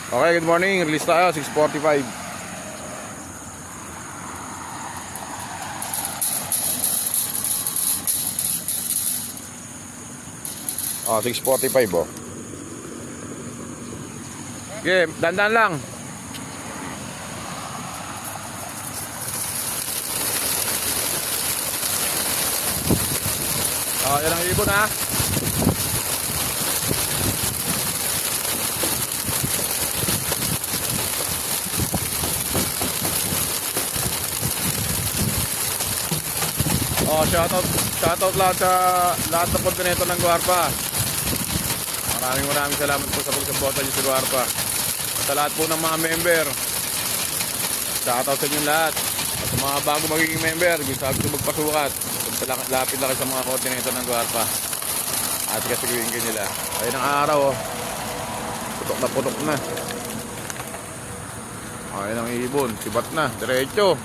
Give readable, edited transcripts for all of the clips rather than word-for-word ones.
Okay, good morning. Release tayo, 6:45. Oh, 6:45 oh. Okay, dandan lang. Oh, yan ang ibon ha. Oh, shoutout lahat sa lahat ng kontinento ng Guarpa. Maraming salamat po sa pagsuporta niyo sa Guarpa. Sa lahat po ng mga member. Shoutout sa inyo lahat. At sa mga bago magiging member, gusto magpasukat. Lapit lang sa mga kontinento ng Guarpa. At kasiguin kayo nila. Ayun ang araw oh. Putok na. Ayun ang ibon, sibat na, diretso.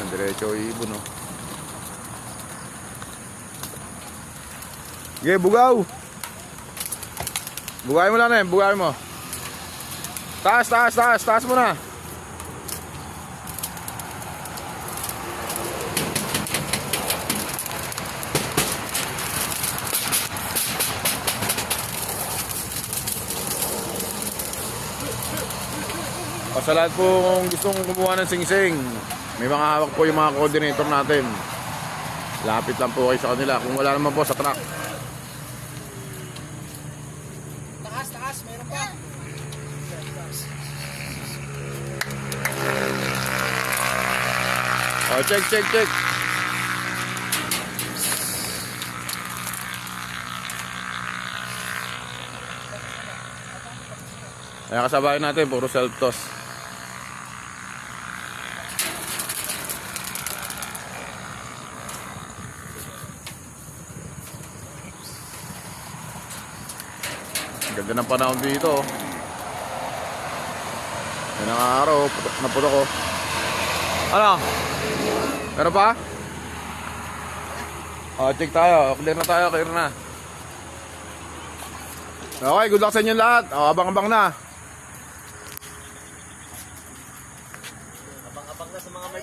Diretso ibon oh. Okay, bugaw. Bugay mo lang na yun, bugay mo. Taas mo na. O sa lahat po kung gustong kumuha ng singsing, may mga hawak po yung mga coordinator natin. Lapit lang po kayo sa kanila. Kung wala naman po sa truck. Taas, meron pa. O, check. Ayan, kasabayan natin, puro self-toss. Ganda ng panahon dito. Yan ang araw, putok ko. Ano? Meron pa? O, check tayo. Clear na. Okay, good luck sa inyo lahat. O, abang-abang na.